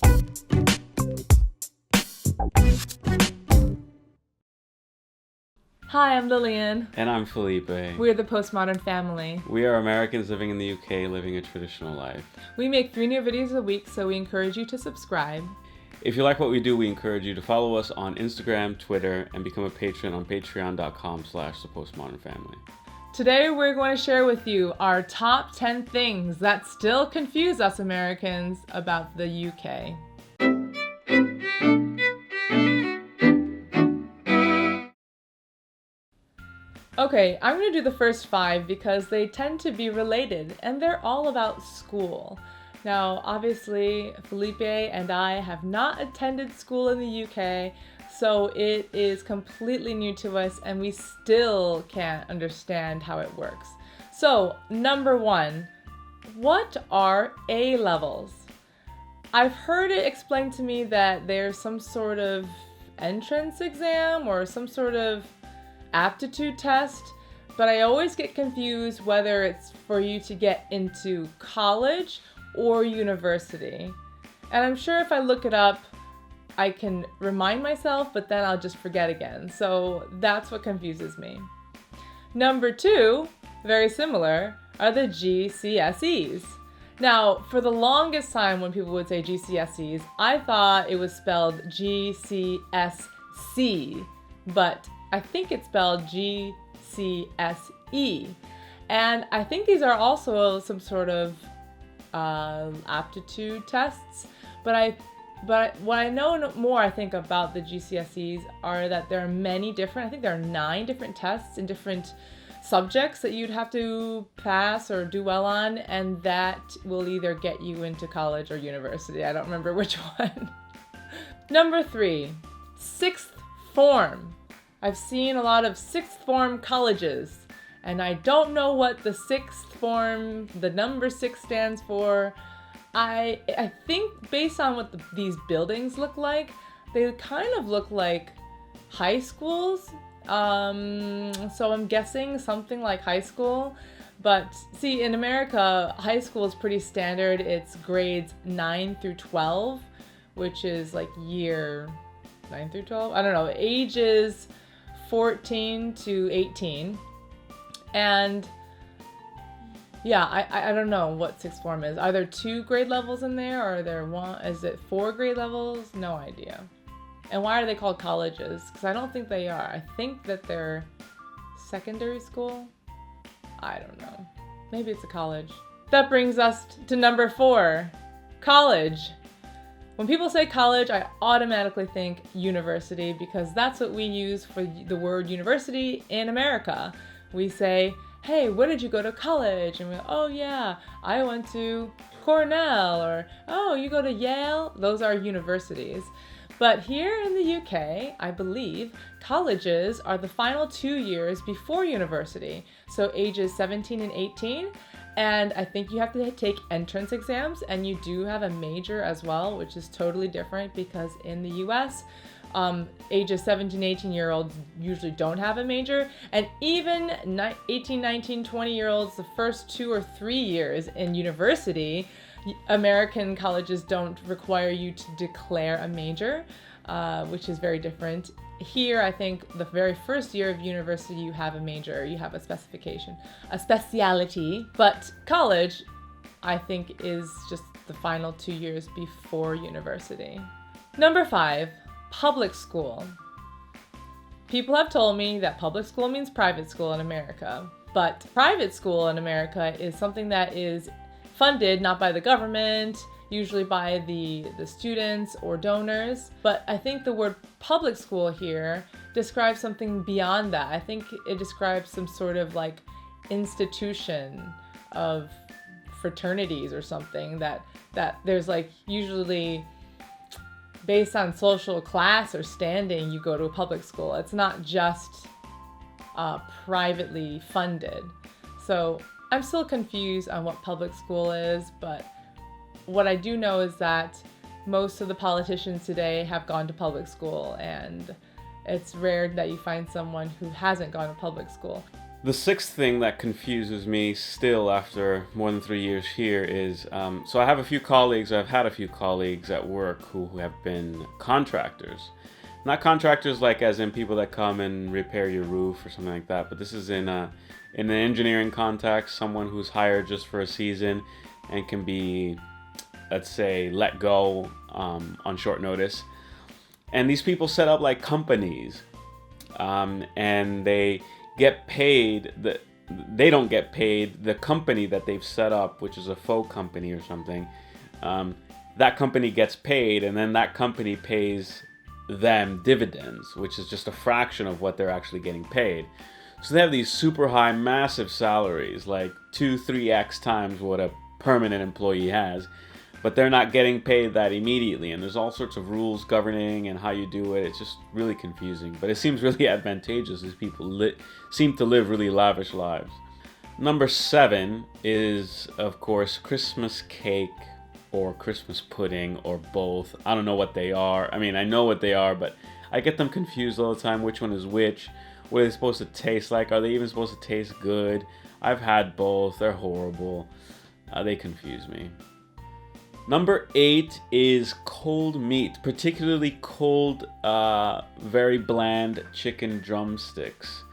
Hi, I'm Lillian. And I'm Felipe. We're the Postmodern family. We are Americans living in the UK, living a traditional life. We make 3 new videos a week, so we encourage you to subscribe. If you like what we do, we encourage you to follow us on Instagram, Twitter, and become a patron on patreon.com/thepostmodernfamily. Today, we're going to share with you our top 10 things that still confuse us Americans about the UK. Okay, I'm going to do the first 5 because they tend to be related and they're all about school. Now, obviously, Felipe and I have not attended school in the UK, so it is completely new to us and we still can't understand how it works. So, number 1, what are A levels? I've heard it explained to me that there's some sort of entrance exam or some sort of aptitude test, but I always get confused whether it's for you to get into college or university. And I'm sure if I look it up, I can remind myself, but then I'll just forget again. So that's what confuses me. Number 2, very similar, are the GCSEs. Now, for the longest time when people would say GCSEs, I thought it was spelled GCSC, but I think it's spelled GCSE. And I think these are also some sort of aptitude tests. But what I know more, I think, about the GCSEs are that there are many different, I think there are 9 different tests in different subjects that you'd have to pass or do well on, and that will either get you into college or university. I don't remember which one. Number 3, 6th form. I've seen a lot of 6th form colleges, and I don't know what the 6th form, the number 6 stands for. I think based on what these buildings look like, they kind of look like high schools. So I'm guessing something like high school. But see, in America, high school is pretty standard. It's grades 9 through 12, which is like year 9 through 12. I don't know, ages 14 to 18. And yeah, I don't know what 6th form is. Are there 2 grade levels in there, or are there one? Is it 4 grade levels? No idea. And why are they called colleges? Because I don't think they are. I think that they're secondary school. I don't know. Maybe it's a college. That brings us to number 4, college. When people say college, I automatically think university because that's what we use for the word university in America. We say, hey, where did you go to college? And we're, oh yeah, I went to Cornell, or oh, you go to Yale? Those are universities. But here in the UK, I believe, colleges are the final 2 years before university. So ages 17 and 18. And I think you have to take entrance exams, and you do have a major as well, which is totally different because in the US, ages 17, 18-year-olds usually don't have a major. And even 18, 19, 20-year-olds, the first 2 or 3 years in university, American colleges don't require you to declare a major, which is very different. Here, I think the very first year of university, you have a major, you have a specification, a speciality. But college, I think, is just the final 2 years before university. Number 5, public school. People have told me that public school means private school in America, but private school in America is something that is funded not by the government, usually by the students or donors. But I think the word public school here describes something beyond that. I think it describes some sort of like institution of fraternities or something that there's like usually based on social class or standing, you go to a public school. It's not just privately funded. So I'm still confused on what public school is, but what I do know is that most of the politicians today have gone to public school, and it's rare that you find someone who hasn't gone to public school. The sixth thing that confuses me still after more than 3 years here is, so I've had a few colleagues at work who have been contractors. Not contractors like as in people that come and repair your roof or something like that, but this is in an engineering context, someone who's hired just for a season and can be, let's say, let go on short notice. And these people set up like companies, and they get paid. They don't get paid. The company that they've set up, which is a faux company or something, that company gets paid, and then that company pays them dividends, which is just a fraction of what they're actually getting paid. So they have these super high, massive salaries, like 2-3x times what a permanent employee has, but they're not getting paid that immediately, and there's all sorts of rules governing and how you do it. It's just really confusing, but it seems really advantageous as people seem to live really lavish lives. Number 7 is, of course, Christmas cake or Christmas pudding or both. I don't know what they are. I mean, I know what they are, but I get them confused all the time. Which one is which? What are they supposed to taste like? Are they even supposed to taste good? I've had both. They're horrible. They confuse me. Number 8 is cold meat, particularly cold, very bland chicken drumsticks.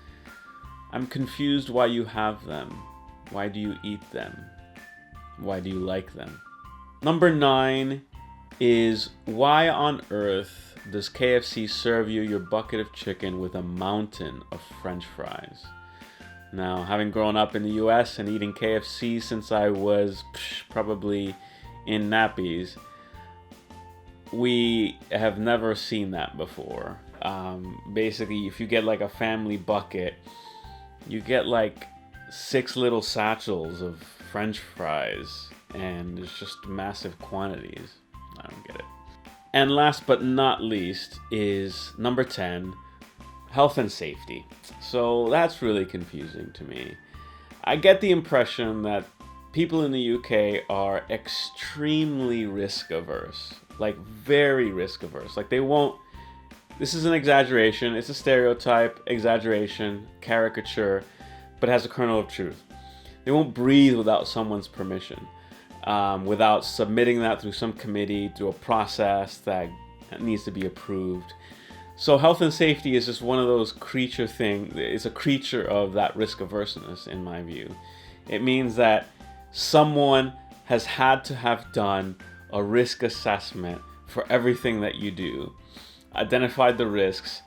I'm confused why you have them. Why do you eat them? Why do you like them? Number 9 is, why on earth does KFC serve you your bucket of chicken with a mountain of French fries? Now, having grown up in the US and eating KFC since I was probably in nappies, we have never seen that before. Basically, if you get like a family bucket, you get like 6 little satchels of French fries, and it's just massive quantities. I don't get it. And last but not least is number 10, health and safety. So that's really confusing to me. I get the impression that people in the UK are extremely risk averse, like very risk averse. Like they won't, this is an exaggeration, it's a stereotype, exaggeration, caricature, but it has a kernel of truth. They won't breathe without someone's permission, without submitting that through some committee, through a process that needs to be approved. So health and safety is just one of those creature things. It's a creature of that risk averseness, in my view. It means that someone has had to have done a risk assessment for everything that you do, identified the risks,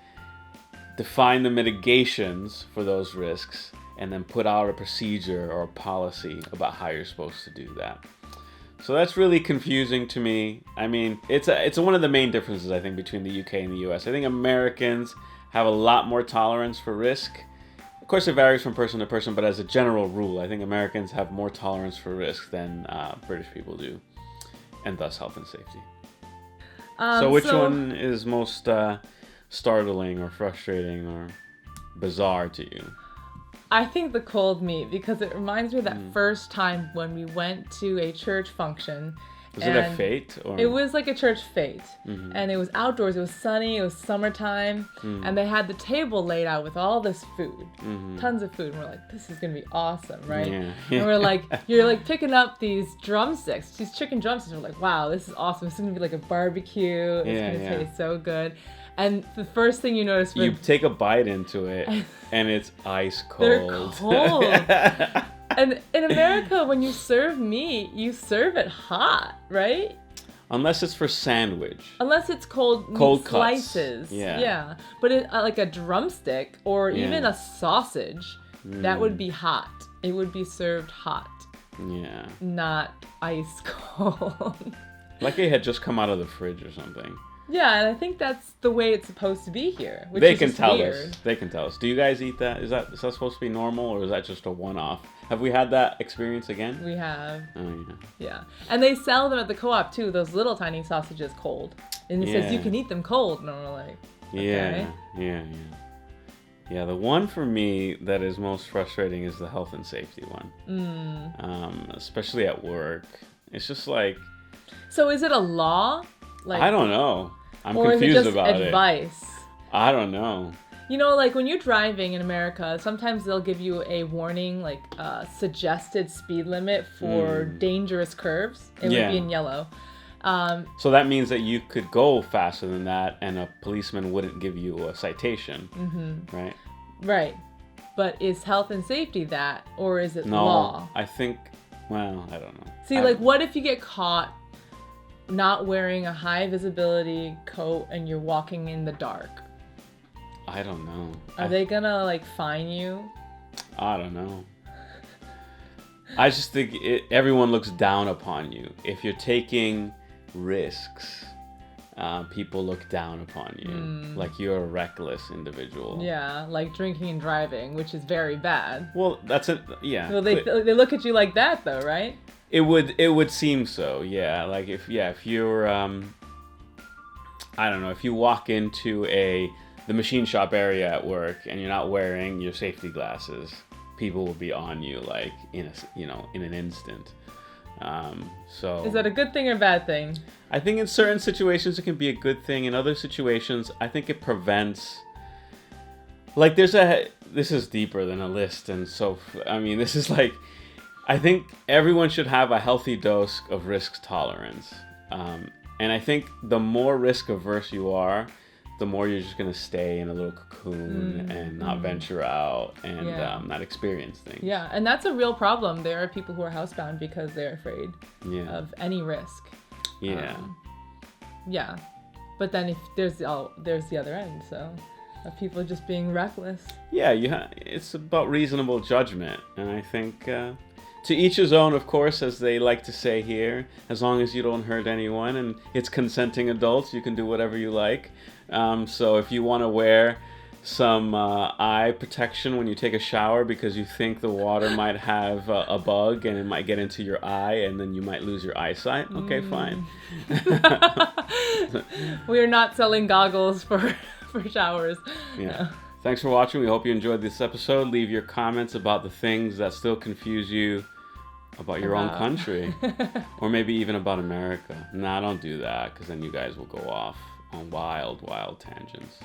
defined the mitigations for those risks, and then put out a procedure or a policy about how you're supposed to do that. So that's really confusing to me. I mean, it's one of the main differences, I think, between the UK and the US. I think Americans have a lot more tolerance for risk. Of course, it varies from person to person, but as a general rule, I think Americans have more tolerance for risk than British people do, and thus health and safety. So which one is most startling or frustrating or bizarre to you? I think the cold meat, because it reminds me of that first time when we went to a church function. Was it a fete? Or? It was like a church fete. Mm-hmm. And it was outdoors. It was sunny. It was summertime. Mm. And they had the table laid out with all this food. Mm-hmm. Tons of food. And we're like, this is going to be awesome, right? Yeah. And we're like, you're like picking up these drumsticks, these chicken drumsticks. And we're like, wow, this is awesome. This is going to be like a barbecue. It's going to taste so good. And the first thing you notice... You take a bite into it, and it's ice cold. They're cold. And in America, when you serve meat, you serve it hot, right? Unless it's for sandwich. Unless it's cold meat slices. Yeah. But like a drumstick or even a sausage, that would be hot. It would be served hot. Yeah. Not ice cold. Like it had just come out of the fridge or something. Yeah, and I think that's the way it's supposed to be here, which they is can just tell weird. us. They can tell us. Do you guys eat that? Is that supposed to be normal, or is that just a one-off? Have we had that experience again? We have. Oh, yeah. Yeah. And they sell them at the co-op, too, those little tiny sausages cold. And it says you can eat them cold. And we're like, okay. Yeah, the one for me that is most frustrating is the health and safety one. Especially at work. It's just like... So is it a law? Like, I don't know. I'm or confused is it just about advice? I don't know. You know, like when you're driving in America, sometimes they'll give you a warning, like suggested speed limit for dangerous curves. It would be in yellow. So that means that you could go faster than that and a policeman wouldn't give you a citation, right? Right. But is health and safety that, or is it No, law? I think, well, I don't know. See, like, what if you get caught not wearing a high visibility coat and you're walking in the dark? I don't know. Are they gonna, like, fine you? I don't know. I just think everyone looks down upon you. If you're taking risks, people look down upon you. Like you're a reckless individual. Yeah, like drinking and driving, which is very bad. Well, that's it. Yeah. Well, they look at you like that, though, right? It would seem so. Yeah. Like if you're I don't know, if you walk into the machine shop area at work and you're not wearing your safety glasses, people will be on you like in an instant. So is that a good thing or bad thing? I think in certain situations it can be a good thing. In other situations, I think it prevents. Like this is deeper than a list, and so I mean this is like, I think everyone should have a healthy dose of risk tolerance, and I think the more risk averse you are, the more you're just gonna stay in a little cocoon and not venture out and not experience things. Yeah, and that's a real problem. There are people who are housebound because they're afraid of any risk. Yeah. Yeah, but then if there's the other end, so of people just being reckless. Yeah, it's about reasonable judgment, and I think to each his own, of course, as they like to say here. As long as you don't hurt anyone and it's consenting adults, you can do whatever you like. So if you want to wear some eye protection when you take a shower because you think the water might have a bug and it might get into your eye and then you might lose your eyesight, okay, fine. We are not selling goggles for showers. Yeah. No. Thanks for watching. We hope you enjoyed this episode. Leave your comments about the things that still confuse you about your own country or maybe even about America. Nah, don't do that because then you guys will go off on wild tangents.